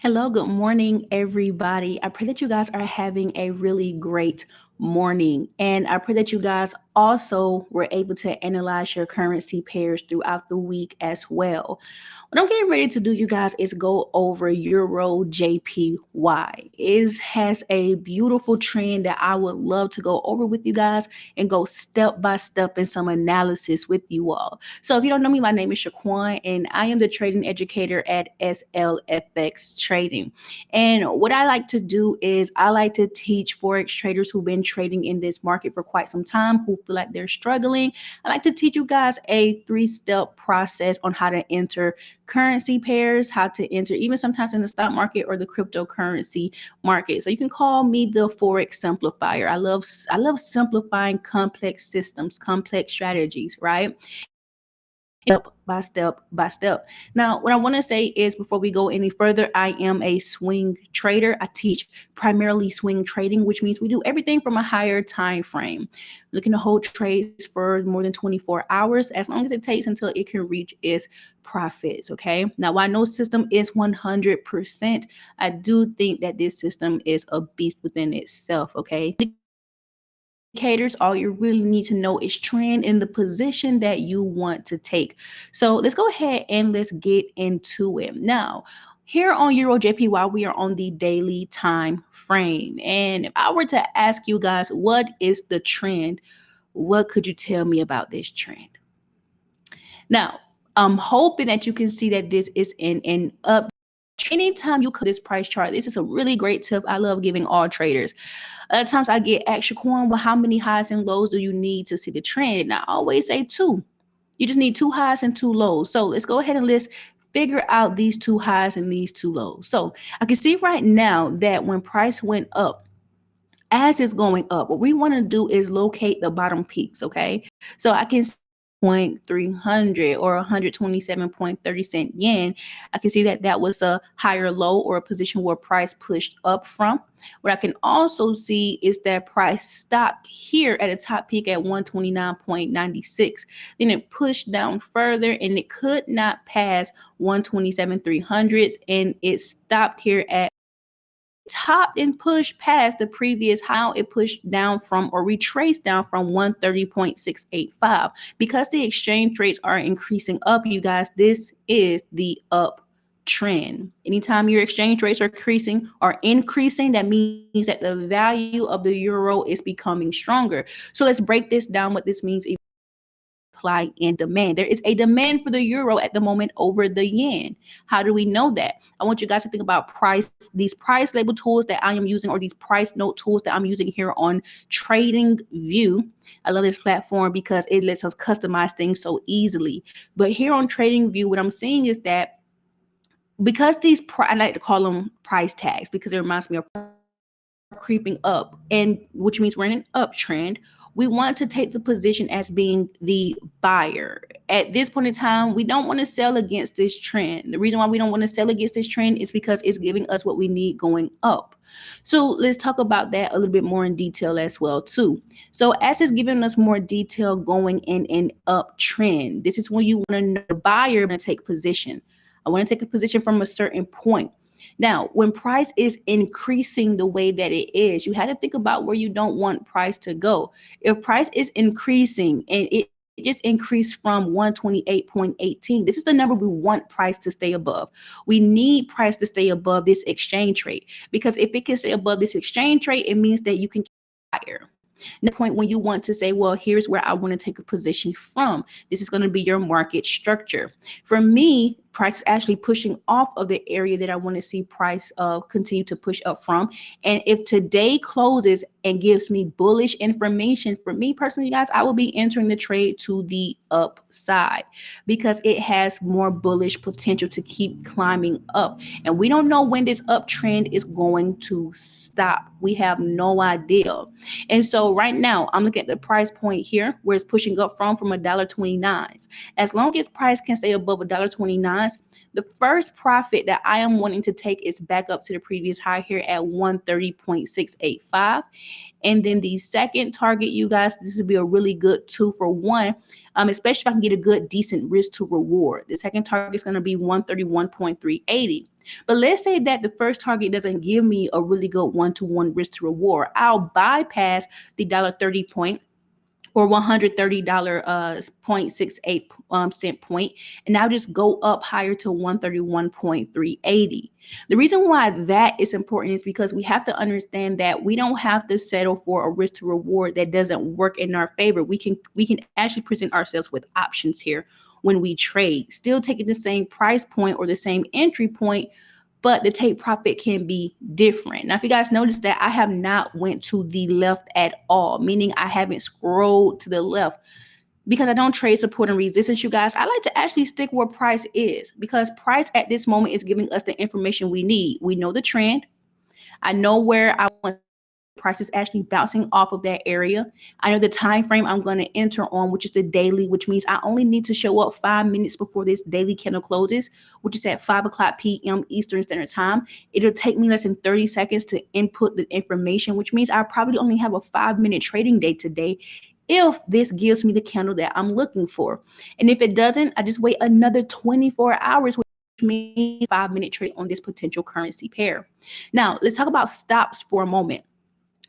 Hello, good morning, everybody. I pray that you guys are having a really great morning. And I pray that you guys also were able to analyze your currency pairs throughout the week as well. What I'm getting ready to do, you guys, is go over EURJPY. It has a beautiful trend that I would love to go over with you guys and go step by step in some analysis with you all. So if you don't know me, my name is Shaquan, and I am the trading educator at SLFX Trading. And what I like to do is I like to teach Forex traders who've been trading in this market for quite some time, who feel like they're struggling. I like to teach you guys a 3-step process on how to enter currency pairs, how to enter even sometimes in the stock market or the cryptocurrency market. So you can call me the Forex simplifier. I love simplifying complex systems, complex strategies, right? Step by step. Now, what I want to say is before we go any further, I am a swing trader. I teach primarily swing trading, which means we do everything from a higher time frame. Looking to hold trades for more than 24 hours, as long as it takes until it can reach its profits. Okay. Now, while no system is 100%, I do think that this system is a beast within itself. Okay. Indicators, all you really need to know is trend in the position that you want to take. So let's go ahead and let's get into it. Now, here on EURJPY, we are on the daily time frame. And if I were to ask you guys, what is the trend? What could you tell me about this trend? Now, I'm hoping that you can see that this is an up. Anytime you cut this price chart, this is a really great tip I love giving all traders. A lot of times I get asked, Shaquan, well, how many highs and lows do you need to see the trend? And I always say two. You just need two highs and two lows. So let's go ahead and let's figure out these two highs and these two lows. So I can see right now that when price went up, as it's going up, what we want to do is locate the bottom peaks, okay? So I can see 300 or 127.30 yen. I can see that that was a higher low or a position where price pushed up from. What I can also see is that price stopped here at a top peak at 129.96. Then it pushed down further and it could not pass 127.300, and it stopped here at topped and pushed past the previous high. It pushed down from or retraced down from 130.685. Because the exchange rates are increasing up, you guys, this is the up trend. Anytime your exchange rates are increasing, that means that the value of the euro is becoming stronger. So let's break this down, what this means. Supply and demand. There is a demand for the euro at the moment over the yen. How do we know that? I want you guys to think about these price label tools that I am using, or these price note tools that I'm using here on Trading View. I love this platform because it lets us customize things so easily. But here on Trading View, what I'm seeing is that because I like to call them price tags because it reminds me of creeping up, and which means we're in an uptrend. We want to take the position as being the buyer. At this point in time, we don't want to sell against this trend. The reason why we don't want to sell against this trend is because it's giving us what we need going up. So let's talk about that a little bit more in detail as well too. So as it's giving us more detail going in an uptrend, this is when you want to know the buyer going to take position. I want to take a position from a certain point. Now, when price is increasing the way that it is, you have to think about where you don't want price to go. If price is increasing and it just increased from 128.18, this is the number we want price to stay above. We need price to stay above this exchange rate, because if it can stay above this exchange rate, it means that you can higher. Next point, when you want to say, well, here's where I want to take a position from. This is going to be your market structure. For me, price is actually pushing off of the area that I want to see price continue to push up from. And if today closes and gives me bullish information, for me personally, guys, I will be entering the trade to the upside because it has more bullish potential to keep climbing up. And we don't know when this uptrend is going to stop. We have no idea. And so right now, I'm looking at the price point here where it's pushing up from $1.29. As long as price can stay above $1.29, guys. The first profit that I am wanting to take is back up to the previous high here at 130.685. And then the second target, you guys, this would be a really good 2-for-1, especially if I can get a good, decent risk to reward. The second target is going to be 131.380. But let's say that the first target doesn't give me a really good one-to-one risk to reward. I'll bypass the $1.30 point or $130 0.68 cent point, and I'll just go up higher to 131.380. The reason why that is important is because we have to understand that we don't have to settle for a risk to reward that doesn't work in our favor. We can actually present ourselves with options here when we trade, still taking the same price point or the same entry point, but the take profit can be different. Now, if you guys notice that I have not went to the left at all, meaning I haven't scrolled to the left, because I don't trade support and resistance, you guys. I like to actually stick where price is, because price at this moment is giving us the information we need. We know the trend. I know where I want price is actually bouncing off of that area. I know the time frame I'm going to enter on, which is the daily, which means I only need to show up 5 minutes before this daily candle closes, which is at 5:00 p.m. Eastern Standard Time. It'll take me less than 30 seconds to input the information, which means I probably only have a 5-minute trading day today if this gives me the candle that I'm looking for. And if it doesn't, I just wait another 24 hours, which means 5-minute trade on this potential currency pair. Now, let's talk about stops for a moment.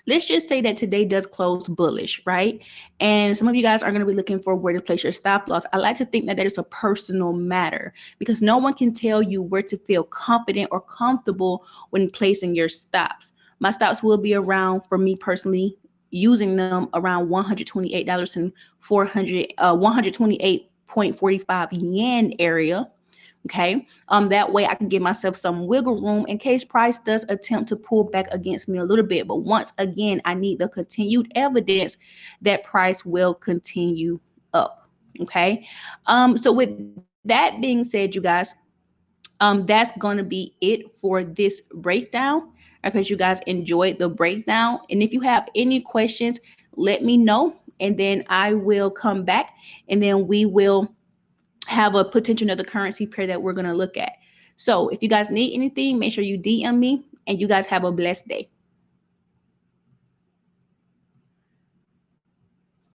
Let's just say that today does close bullish, right? And some of you guys are going to be looking for where to place your stop loss. I like to think that is a personal matter, because no one can tell you where to feel confident or comfortable when placing your stops. My stops will be around, for me personally, using them around $128 and 128.45 yen area. Okay, that way I can give myself some wiggle room in case price does attempt to pull back against me a little bit. But once again, I need the continued evidence that price will continue up. Okay, so with that being said, you guys, that's going to be it for this breakdown. I hope you guys enjoyed the breakdown, and if you have any questions, let me know, and then I will come back, and then we will have a potential another currency pair that we're going to look at. So if you guys need anything, make sure you DM me, and you guys have a blessed day.